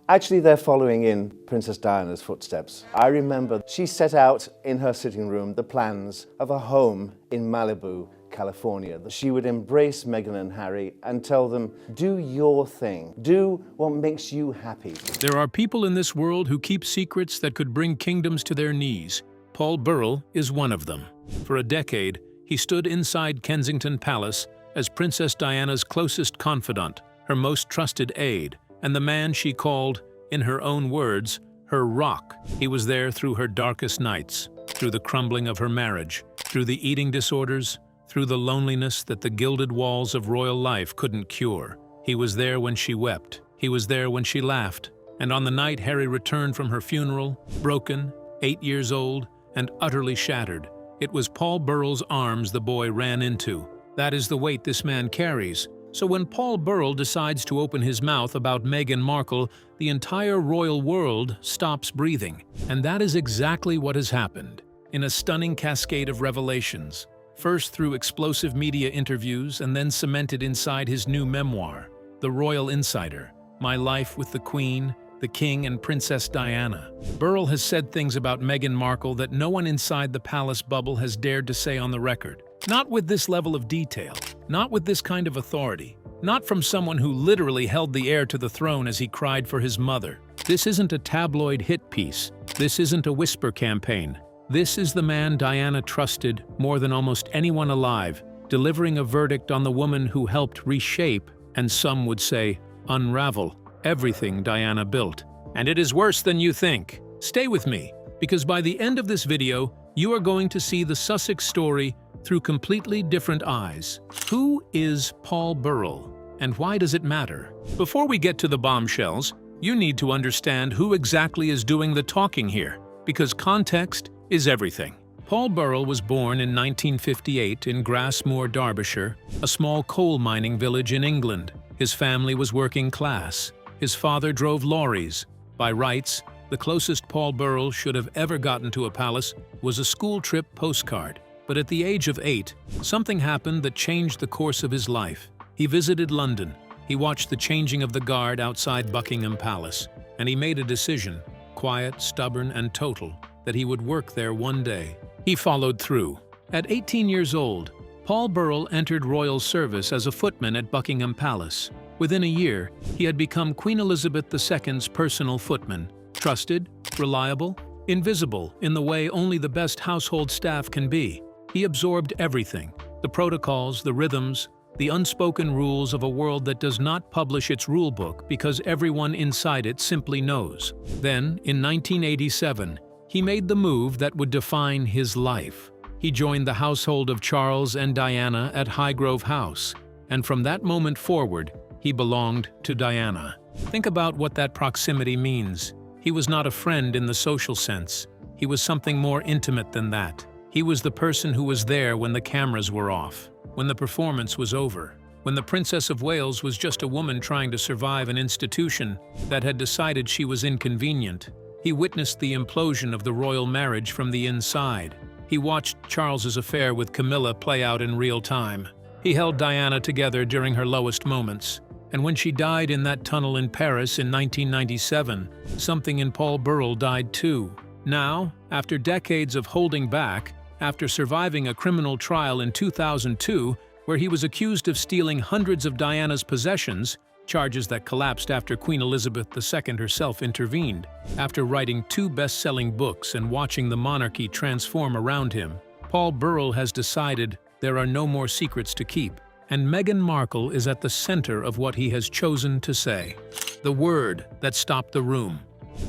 Actually, they're following in Princess Diana's footsteps. I remember she set out in her sitting room the plans of a home in Malibu, California. She would embrace Meghan and Harry and tell them, do your thing. Do what makes you happy. There are people in this world who keep secrets that could bring kingdoms to their knees. Paul Burrell is one of them. For a decade, he stood inside Kensington Palace as Princess Diana's closest confidant, her most trusted aide, and the man she called, in her own words, her rock. He was there through her darkest nights, through the crumbling of her marriage, through the eating disorders, through the loneliness that the gilded walls of royal life couldn't cure. He was there when she wept. He was there when she laughed. And on the night Harry returned from her funeral, broken, 8 years old, and utterly shattered, it was Paul Burrell's arms the boy ran into. That is the weight this man carries. So when Paul Burrell decides to open his mouth about Meghan Markle, the entire royal world stops breathing. And that is exactly what has happened, in a stunning cascade of revelations, first through explosive media interviews and then cemented inside his new memoir, The Royal Insider, My Life with the Queen, the King and Princess Diana. Burrell has said things about Meghan Markle that no one inside the palace bubble has dared to say on the record. Not with this level of detail, not with this kind of authority, not from someone who literally held the heir to the throne as he cried for his mother. This isn't a tabloid hit piece. This isn't a whisper campaign. This is the man Diana trusted more than almost anyone alive, delivering a verdict on the woman who helped reshape, and some would say, unravel, everything Diana built. And it is worse than you think. Stay with me, because by the end of this video, you are going to see the Sussex story through completely different eyes. Who is Paul Burrell, and why does it matter? Before we get to the bombshells, you need to understand who exactly is doing the talking here, because context is everything. Paul Burrell was born in 1958 in Grassmoor, Derbyshire, a small coal mining village in England. His family was working class. His father drove lorries. By rights, the closest Paul Burrell should have ever gotten to a palace was a school trip postcard. But at the age of 8, something happened that changed the course of his life. He visited London. He watched the changing of the guard outside Buckingham Palace, and he made a decision, quiet, stubborn, and total, that he would work there one day. He followed through. At 18 years old, Paul Burrell entered royal service as a footman at Buckingham Palace. Within a year, he had become Queen Elizabeth II's personal footman, trusted, reliable, invisible in the way only the best household staff can be. He absorbed everything, the protocols, the rhythms, the unspoken rules of a world that does not publish its rulebook because everyone inside it simply knows. Then, in 1987, he made the move that would define his life. He joined the household of Charles and Diana at Highgrove House, and from that moment forward, he belonged to Diana. Think about what that proximity means. He was not a friend in the social sense. He was something more intimate than that. He was the person who was there when the cameras were off, when the performance was over, when the Princess of Wales was just a woman trying to survive an institution that had decided she was inconvenient. He witnessed the implosion of the royal marriage from the inside. He watched Charles's affair with Camilla play out in real time. He held Diana together during her lowest moments. And when she died in that tunnel in Paris in 1997, something in Paul Burrell died too. Now, after decades of holding back, after surviving a criminal trial in 2002, where he was accused of stealing hundreds of Diana's possessions, charges that collapsed after Queen Elizabeth II herself intervened, after writing 2 best-selling books and watching the monarchy transform around him, Paul Burrell has decided there are no more secrets to keep, and Meghan Markle is at the center of what he has chosen to say. The word that stopped the room.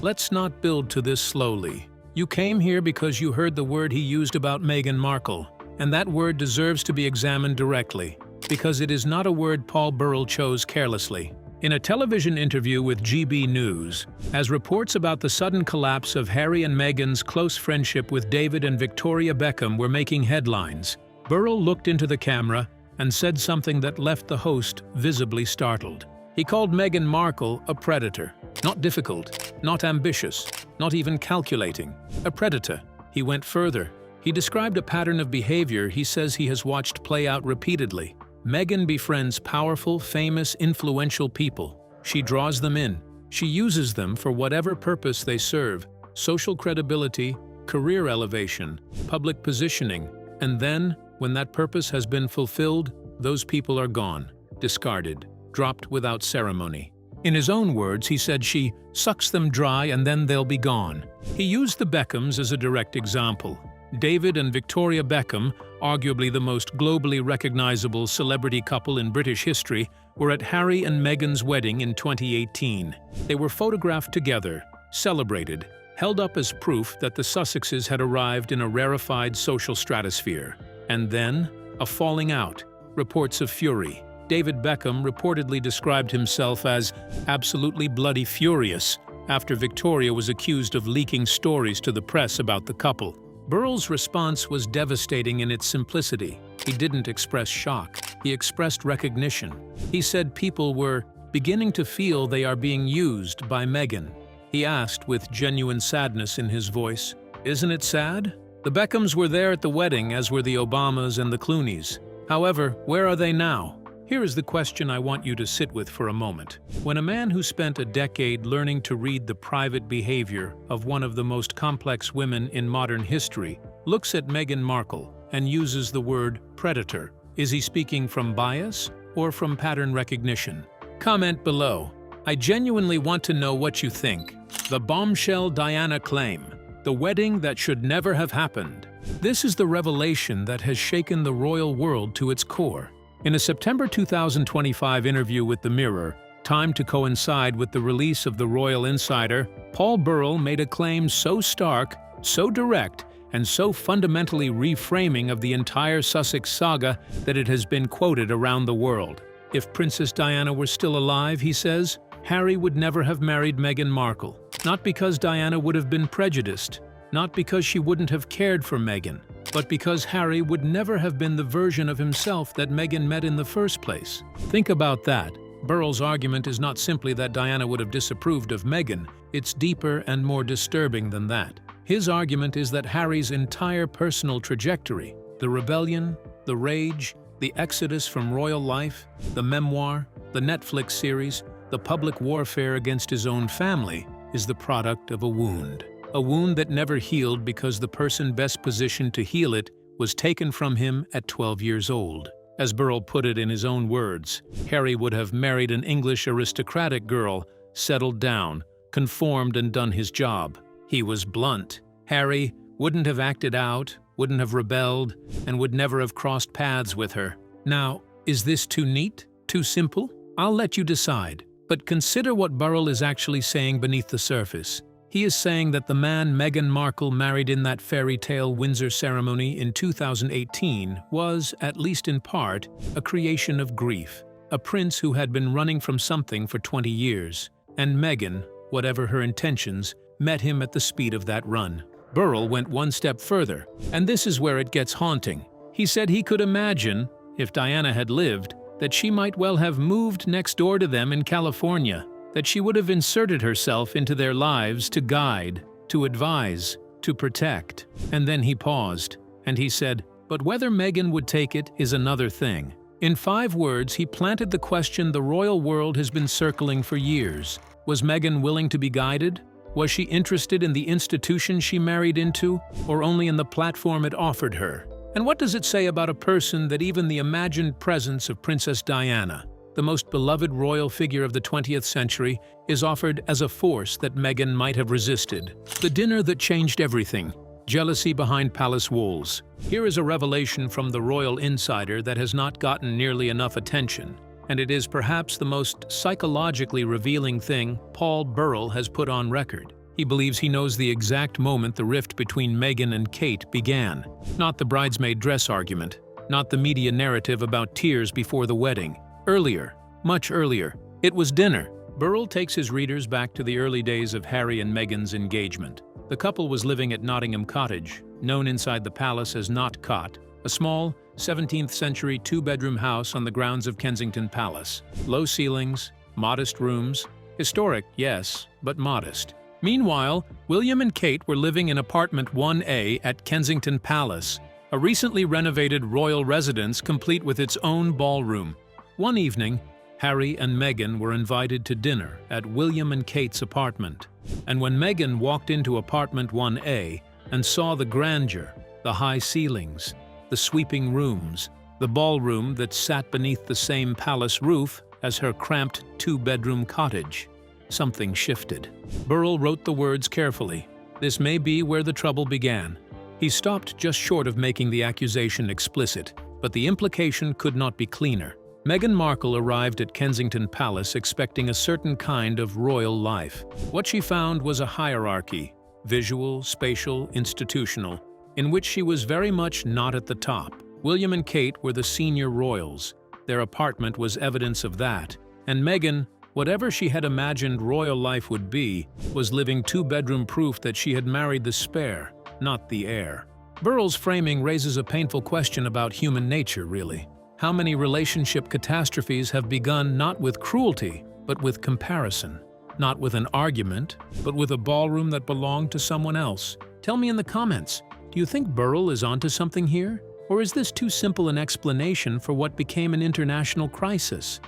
Let's not build to this slowly. You came here because you heard the word he used about Meghan Markle, and that word deserves to be examined directly, because it is not a word Paul Burrell chose carelessly. In a television interview with GB News, as reports about the sudden collapse of Harry and Meghan's close friendship with David and Victoria Beckham were making headlines, Burrell looked into the camera and said something that left the host visibly startled. He called Meghan Markle a predator. Not difficult, not ambitious, not even calculating. A predator. He went further. He described a pattern of behavior he says he has watched play out repeatedly. Meghan befriends powerful, famous, influential people. She draws them in. She uses them for whatever purpose they serve: social credibility, career elevation, public positioning, and then, when that purpose has been fulfilled, those people are gone, discarded, dropped without ceremony. In his own words, he said she sucks them dry and then they'll be gone. He used the Beckhams as a direct example. David and Victoria Beckham, arguably the most globally recognizable celebrity couple in British history, were at Harry and Meghan's wedding in 2018. They were photographed together, celebrated, held up as proof that the Sussexes had arrived in a rarefied social stratosphere. And then, a falling out, reports of fury. David Beckham reportedly described himself as absolutely bloody furious after Victoria was accused of leaking stories to the press about the couple. Burrell's response was devastating in its simplicity. He didn't express shock. He expressed recognition. He said people were beginning to feel they are being used by Meghan. He asked with genuine sadness in his voice, "Isn't it sad? The Beckhams were there at the wedding, as were the Obamas and the Clooneys. However, where are they now?" Here is the question I want you to sit with for a moment. When a man who spent a decade learning to read the private behavior of one of the most complex women in modern history looks at Meghan Markle and uses the word predator, is he speaking from bias or from pattern recognition? Comment below. I genuinely want to know what you think. The bombshell Diana claim, the wedding that should never have happened. This is the revelation that has shaken the royal world to its core. In a September 2025 interview with The Mirror, timed to coincide with the release of The Royal Insider, Paul Burrell made a claim so stark, so direct, and so fundamentally reframing of the entire Sussex saga that it has been quoted around the world. If Princess Diana were still alive, he says, Harry would never have married Meghan Markle. Not because Diana would have been prejudiced, not because she wouldn't have cared for Meghan, but because Harry would never have been the version of himself that Meghan met in the first place. Think about that. Burrell's argument is not simply that Diana would have disapproved of Meghan, it's deeper and more disturbing than that. His argument is that Harry's entire personal trajectory, the rebellion, the rage, the exodus from royal life, the memoir, the Netflix series, the public warfare against his own family, is the product of a wound. A wound that never healed because the person best positioned to heal it was taken from him at 12 years old. As Burrell put it in his own words, Harry would have married an English aristocratic girl, settled down, conformed and done his job. He was blunt. Harry wouldn't have acted out, wouldn't have rebelled, and would never have crossed paths with her. Now, is this too neat? Too simple? I'll let you decide. But consider what Burrell is actually saying beneath the surface. He is saying that the man Meghan Markle married in that fairy tale Windsor ceremony in 2018 was, at least in part, a creation of grief. A prince who had been running from something for 20 years. And Meghan, whatever her intentions, met him at the speed of that run. Burrell went one step further, and this is where it gets haunting. He said he could imagine, if Diana had lived, that she might well have moved next door to them in California, that she would have inserted herself into their lives to guide, to advise, to protect. And then he paused, and he said, but whether Meghan would take it is another thing. In 5 words, he planted the question the royal world has been circling for years. Was Meghan willing to be guided? Was she interested in the institution she married into, or only in the platform it offered her? And what does it say about a person that even the imagined presence of Princess Diana, the most beloved royal figure of the 20th century, is offered as a force that Meghan might have resisted? The dinner that changed everything. Jealousy behind palace walls. Here is a revelation from the Royal Insider that has not gotten nearly enough attention, and it is perhaps the most psychologically revealing thing Paul Burrell has put on record. He believes he knows the exact moment the rift between Meghan and Kate began. Not the bridesmaid dress argument, not the media narrative about tears before the wedding. Earlier, much earlier, it was dinner. Burrell takes his readers back to the early days of Harry and Meghan's engagement. The couple was living at Nottingham Cottage, known inside the palace as Not Cot, a small, 17th century 2-bedroom house on the grounds of Kensington Palace. Low ceilings, modest rooms. Historic, yes, but modest. Meanwhile, William and Kate were living in apartment 1A at Kensington Palace, a recently renovated royal residence complete with its own ballroom. One evening, Harry and Meghan were invited to dinner at William and Kate's apartment. And when Meghan walked into apartment 1A and saw the grandeur, the high ceilings, the sweeping rooms, the ballroom that sat beneath the same palace roof as her cramped two-bedroom cottage, something shifted. Burrell wrote the words carefully. This may be where the trouble began. He stopped just short of making the accusation explicit, but the implication could not be cleaner. Meghan Markle arrived at Kensington Palace expecting a certain kind of royal life. What she found was a hierarchy, visual, spatial, institutional, in which she was very much not at the top. William and Kate were the senior royals. Their apartment was evidence of that. And Meghan, whatever she had imagined royal life would be, was living two-bedroom proof that she had married the spare, not the heir. Burrell's framing raises a painful question about human nature, really. How many relationship catastrophes have begun not with cruelty, but with comparison? Not with an argument, but with a ballroom that belonged to someone else? Tell me in the comments, do you think Burrell is onto something here? Or is this too simple an explanation for what became an international crisis?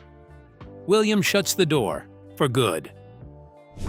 William shuts the door, for good.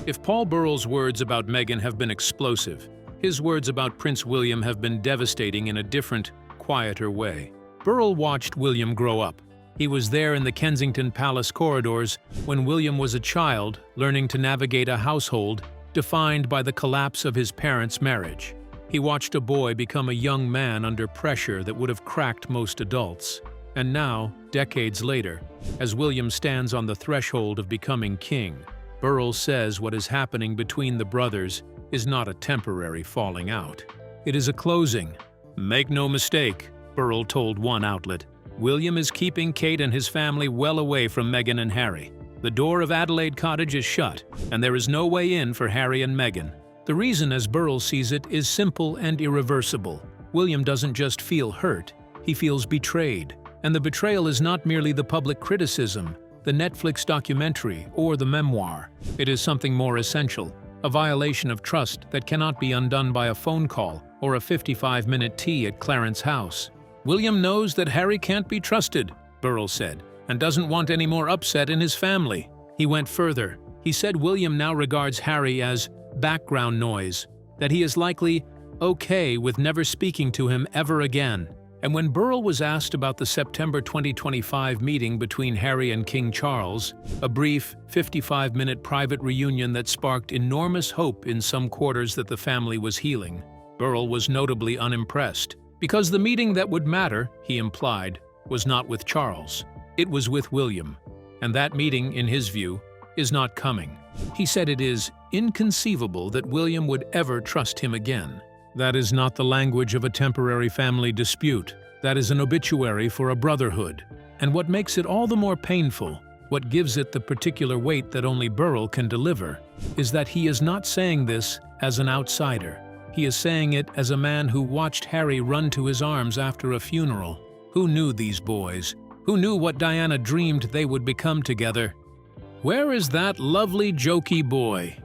If Paul Burrell's words about Meghan have been explosive, his words about Prince William have been devastating in a different, quieter way. Burrell watched William grow up. He was there in the Kensington Palace corridors when William was a child, learning to navigate a household defined by the collapse of his parents' marriage. He watched a boy become a young man under pressure that would have cracked most adults. And now, decades later, as William stands on the threshold of becoming king, Burrell says what is happening between the brothers is not a temporary falling out. It is a closing. Make no mistake, Burrell told one outlet, William is keeping Kate and his family well away from Meghan and Harry. The door of Adelaide Cottage is shut, and there is no way in for Harry and Meghan. The reason, as Burrell sees it, is simple and irreversible. William doesn't just feel hurt, he feels betrayed. And the betrayal is not merely the public criticism, the Netflix documentary, or the memoir. It is something more essential, a violation of trust that cannot be undone by a phone call or a 55-minute tea at Clarence's house. William knows that Harry can't be trusted, Burrell said, and doesn't want any more upset in his family. He went further. He said William now regards Harry as background noise, that he is likely okay with never speaking to him ever again. And when Burrell was asked about the September 2025 meeting between Harry and King Charles, a brief 55-minute private reunion that sparked enormous hope in some quarters that the family was healing, Burrell was notably unimpressed. Because the meeting that would matter, he implied, was not with Charles. It was with William. And that meeting, in his view, is not coming. He said it is inconceivable that William would ever trust him again. That is not the language of a temporary family dispute. That is an obituary for a brotherhood. And what makes it all the more painful, what gives it the particular weight that only Burrell can deliver, is that he is not saying this as an outsider. He is saying it as a man who watched Harry run to his arms after a funeral. Who knew these boys? Who knew what Diana dreamed they would become together? Where is that lovely jokey boy?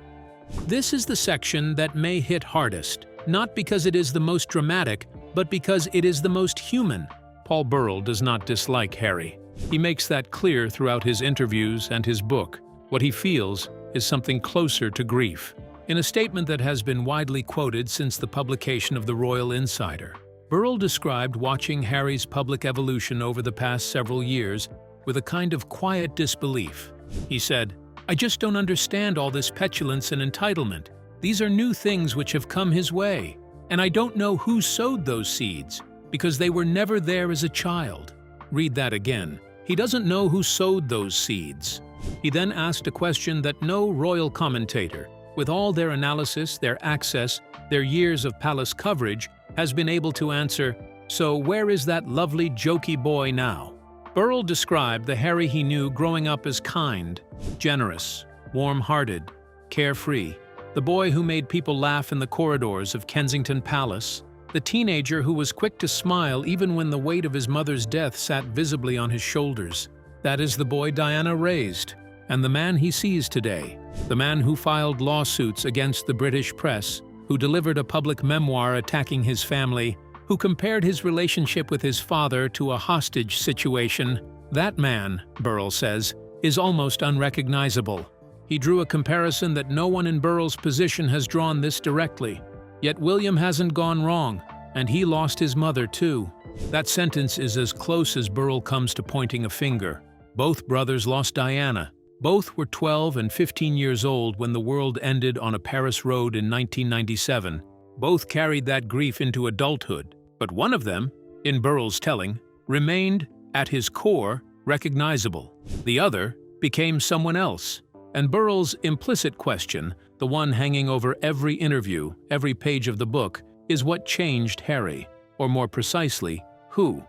This is the section that may hit hardest. Not because it is the most dramatic, but because it is the most human. Paul Burrell does not dislike Harry. He makes that clear throughout his interviews and his book. What he feels is something closer to grief. In a statement that has been widely quoted since the publication of The Royal Insider, Burrell described watching Harry's public evolution over the past several years with a kind of quiet disbelief. He said, "I just don't understand all this petulance and entitlement. These are new things which have come his way, and I don't know who sowed those seeds, because they were never there as a child." Read that again. He doesn't know who sowed those seeds. He then asked a question that no royal commentator, with all their analysis, their access, their years of palace coverage, has been able to answer, so where is that lovely jokey boy now? Burrell described the Harry he knew growing up as kind, generous, warm-hearted, carefree, the boy who made people laugh in the corridors of Kensington Palace, the teenager who was quick to smile even when the weight of his mother's death sat visibly on his shoulders. That is the boy Diana raised, and the man he sees today, the man who filed lawsuits against the British press, who delivered a public memoir attacking his family, who compared his relationship with his father to a hostage situation. That man, Burrell says, is almost unrecognizable. He drew a comparison that no one in Burrell's position has drawn this directly. Yet William hasn't gone wrong, and he lost his mother too. That sentence is as close as Burrell comes to pointing a finger. Both brothers lost Diana. Both were 12 and 15 years old when the world ended on a Paris road in 1997. Both carried that grief into adulthood, but one of them, in Burrell's telling, remained, at his core, recognizable. The other became someone else. And Burrell's implicit question, the one hanging over every interview, every page of the book, is what changed Harry, or more precisely, who?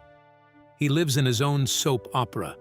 He lives in his own soap opera.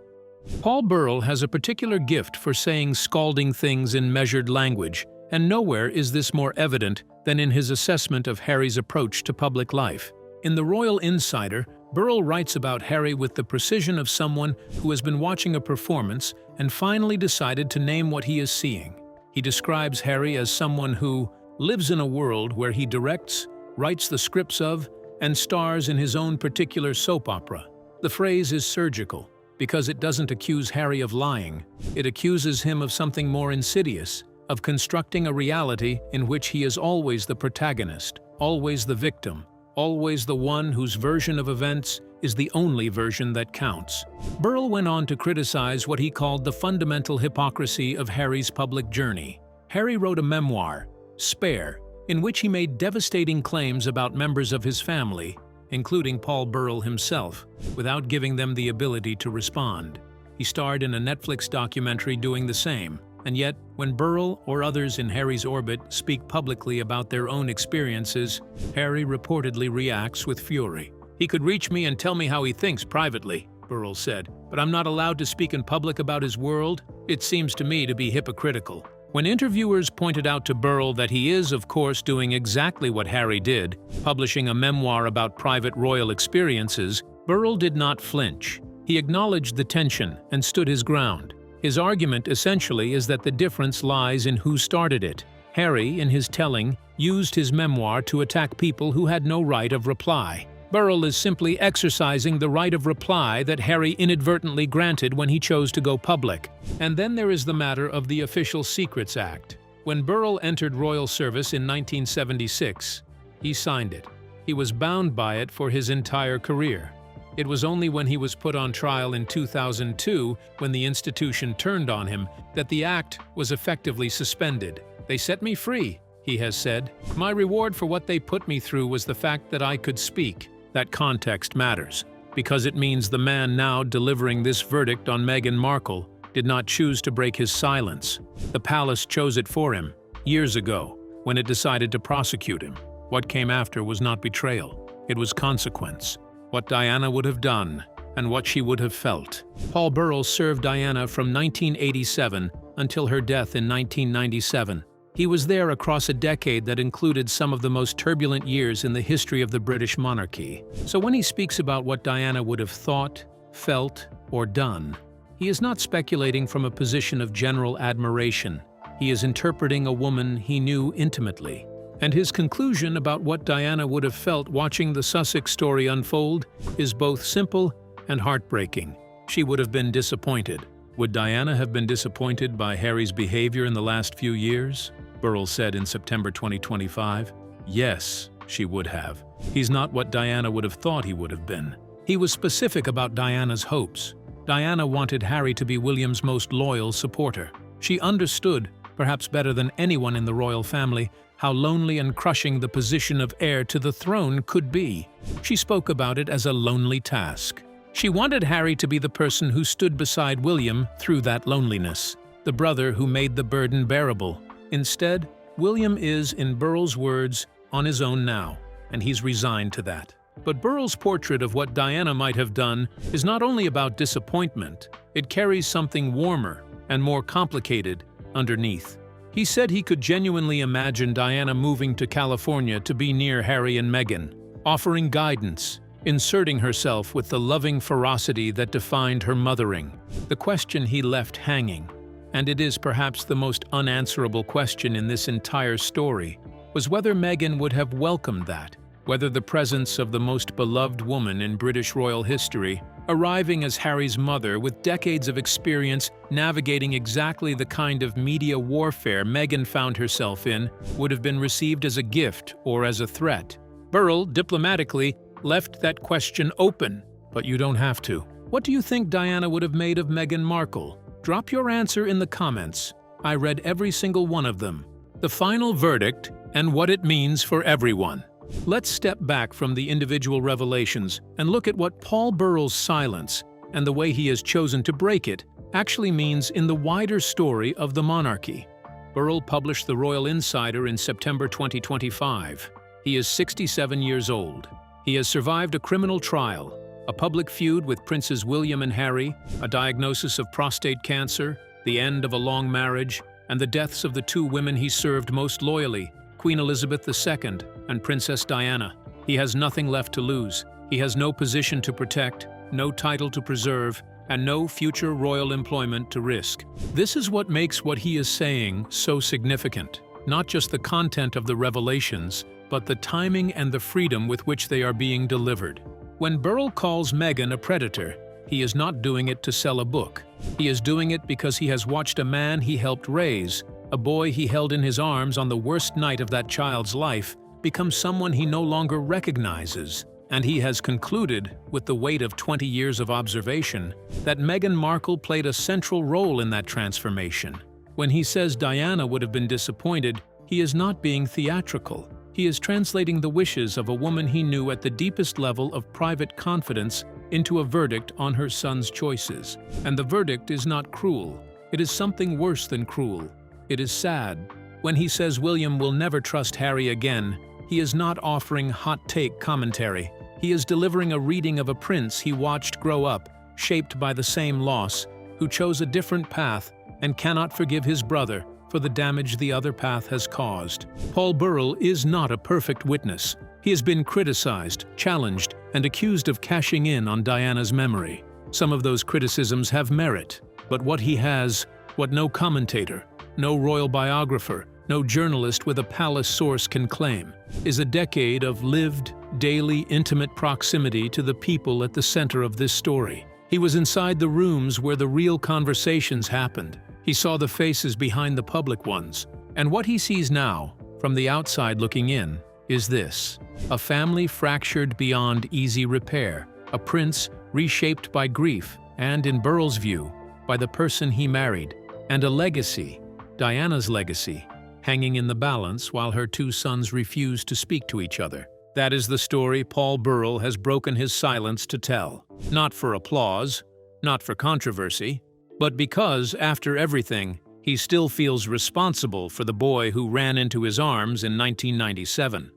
Paul Burrell has a particular gift for saying scalding things in measured language, and nowhere is this more evident than in his assessment of Harry's approach to public life. In The Royal Insider, Burrell writes about Harry with the precision of someone who has been watching a performance and finally decided to name what he is seeing. He describes Harry as someone who lives in a world where he directs, writes the scripts of, and stars in his own particular soap opera. The phrase is surgical, because it doesn't accuse Harry of lying. It accuses him of something more insidious, of constructing a reality in which he is always the protagonist, always the victim, always the one whose version of events is the only version that counts. Burrell went on to criticize what he called the fundamental hypocrisy of Harry's public journey. Harry wrote a memoir, Spare, in which he made devastating claims about members of his family, including Paul Burrell himself, without giving them the ability to respond. He starred in a Netflix documentary doing the same. And yet, when Burrell or others in Harry's orbit speak publicly about their own experiences, Harry reportedly reacts with fury. "He could reach me and tell me how he thinks privately," Burrell said, "but I'm not allowed to speak in public about his world? It seems to me to be hypocritical." When interviewers pointed out to Burrell that he is, of course, doing exactly what Harry did, publishing a memoir about private royal experiences, Burrell did not flinch. He acknowledged the tension and stood his ground. His argument essentially is that the difference lies in who started it. Harry, in his telling, used his memoir to attack people who had no right of reply. Burrell is simply exercising the right of reply that Harry inadvertently granted when he chose to go public. And then there is the matter of the Official Secrets Act. When Burrell entered royal service in 1976, he signed it. He was bound by it for his entire career. It was only when he was put on trial in 2002, when the institution turned on him, that the act was effectively suspended. "They set me free," he has said. "My reward for what they put me through was the fact that I could speak." That context matters, because it means the man now delivering this verdict on Meghan Markle did not choose to break his silence. The palace chose it for him, years ago, when it decided to prosecute him. What came after was not betrayal, it was consequence. What Diana would have done, and what she would have felt. Paul Burrell served Diana from 1987 until her death in 1997. He was there across a decade that included some of the most turbulent years in the history of the British monarchy. So when he speaks about what Diana would have thought, felt, or done, he is not speculating from a position of general admiration. He is interpreting a woman he knew intimately. And his conclusion about what Diana would have felt watching the Sussex story unfold is both simple and heartbreaking. She would have been disappointed. Would Diana have been disappointed by Harry's behavior in the last few years? Burrell said in September 2025. Yes, she would have. He's not what Diana would have thought he would have been. He was specific about Diana's hopes. Diana wanted Harry to be William's most loyal supporter. She understood, perhaps better than anyone in the royal family, how lonely and crushing the position of heir to the throne could be. She spoke about it as a lonely task. She wanted Harry to be the person who stood beside William through that loneliness, the brother who made the burden bearable. Instead, William is, in Burrell's words, on his own now, and he's resigned to that. But Burrell's portrait of what Diana might have done is not only about disappointment, it carries something warmer and more complicated underneath. He said he could genuinely imagine Diana moving to California to be near Harry and Meghan, offering guidance, inserting herself with the loving ferocity that defined her mothering. The question he left hanging, and it is perhaps the most unanswerable question in this entire story, was whether Meghan would have welcomed that, whether the presence of the most beloved woman in British royal history Arriving as Harry's mother with decades of experience navigating exactly the kind of media warfare Meghan found herself in would have been received as a gift or as a threat. Burrell, diplomatically, left that question open, but you don't have to. What do you think Diana would have made of Meghan Markle? Drop your answer in the comments. I read every single one of them. The final verdict and what it means for everyone. Let's step back from the individual revelations and look at what Paul Burrell's silence and the way he has chosen to break it actually means in the wider story of the monarchy. Burrell published The Royal Insider in September 2025. He is 67 years old. He has survived a criminal trial, a public feud with Princes William and Harry, a diagnosis of prostate cancer, the end of a long marriage, and the deaths of the two women he served most loyally, Queen Elizabeth II and Princess Diana. He has nothing left to lose. He has no position to protect, no title to preserve, and no future royal employment to risk. This is what makes what he is saying so significant. Not just the content of the revelations, but the timing and the freedom with which they are being delivered. When Burrell calls Meghan a predator, he is not doing it to sell a book. He is doing it because he has watched a man he helped raise, a boy he held in his arms on the worst night of that child's life, become someone he no longer recognizes. And he has concluded, with the weight of 20 years of observation, that Meghan Markle played a central role in that transformation. When he says Diana would have been disappointed, he is not being theatrical. He is translating the wishes of a woman he knew at the deepest level of private confidence into a verdict on her son's choices. And the verdict is not cruel. It is something worse than cruel. It is sad. When he says William will never trust Harry again, he is not offering hot-take commentary. He is delivering a reading of a prince he watched grow up, shaped by the same loss, who chose a different path and cannot forgive his brother for the damage the other path has caused. Paul Burrell is not a perfect witness. He has been criticized, challenged, and accused of cashing in on Diana's memory. Some of those criticisms have merit, but what he has, what no commentator, no royal biographer, no journalist with a palace source can claim, is a decade of lived, daily, intimate proximity to the people at the center of this story. He was inside the rooms where the real conversations happened. He saw the faces behind the public ones. And what he sees now, from the outside looking in, is this: a family fractured beyond easy repair, a prince reshaped by grief and, in Burrell's view, by the person he married, and a legacy, Diana's legacy, hanging in the balance while her two sons refuse to speak to each other. That is the story Paul Burrell has broken his silence to tell. Not for applause, not for controversy, but because, after everything, he still feels responsible for the boy who ran into his arms in 1997.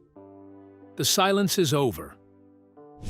The silence is over.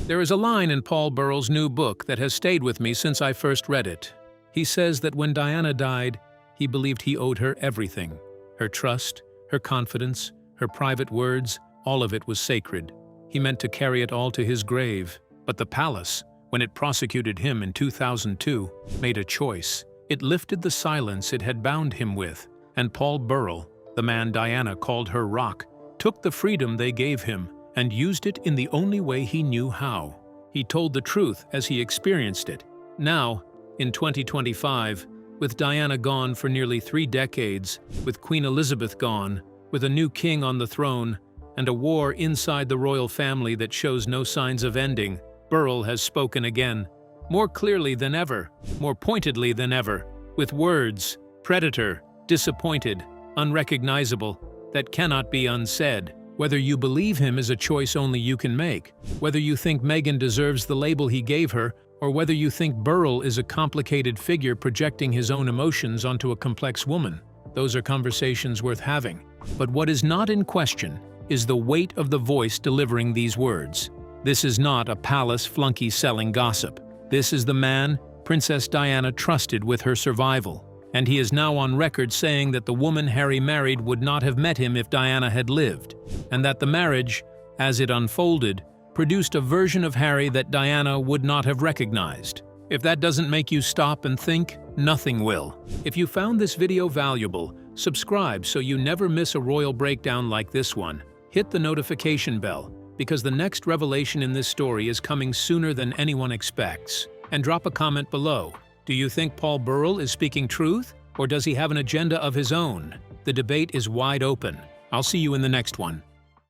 There is a line in Paul Burrell's new book that has stayed with me since I first read it. He says that when Diana died, he believed he owed her everything. Her trust, her confidence, her private words, all of it was sacred. He meant to carry it all to his grave. But the palace, when it prosecuted him in 2002, made a choice. It lifted the silence it had bound him with, and Paul Burrell, the man Diana called her rock, took the freedom they gave him and used it in the only way he knew how. He told the truth as he experienced it. Now, in 2025, with Diana gone for nearly 3 decades, with Queen Elizabeth gone, with a new king on the throne, and a war inside the royal family that shows no signs of ending, Burrell has spoken again, more clearly than ever, more pointedly than ever, with words, predator, disappointed, unrecognizable, that cannot be unsaid. Whether you believe him is a choice only you can make, whether you think Meghan deserves the label he gave her, or whether you think Burrell is a complicated figure projecting his own emotions onto a complex woman. Those are conversations worth having. But what is not in question is the weight of the voice delivering these words. This is not a palace flunky selling gossip. This is the man Princess Diana trusted with her survival. And he is now on record saying that the woman Harry married would not have met him if Diana had lived, and that the marriage, as it unfolded, produced a version of Harry that Diana would not have recognized. If that doesn't make you stop and think, nothing will. If you found this video valuable, subscribe so you never miss a royal breakdown like this one. Hit the notification bell, because the next revelation in this story is coming sooner than anyone expects. And drop a comment below. Do you think Paul Burrell is speaking truth, or does he have an agenda of his own? The debate is wide open. I'll see you in the next one.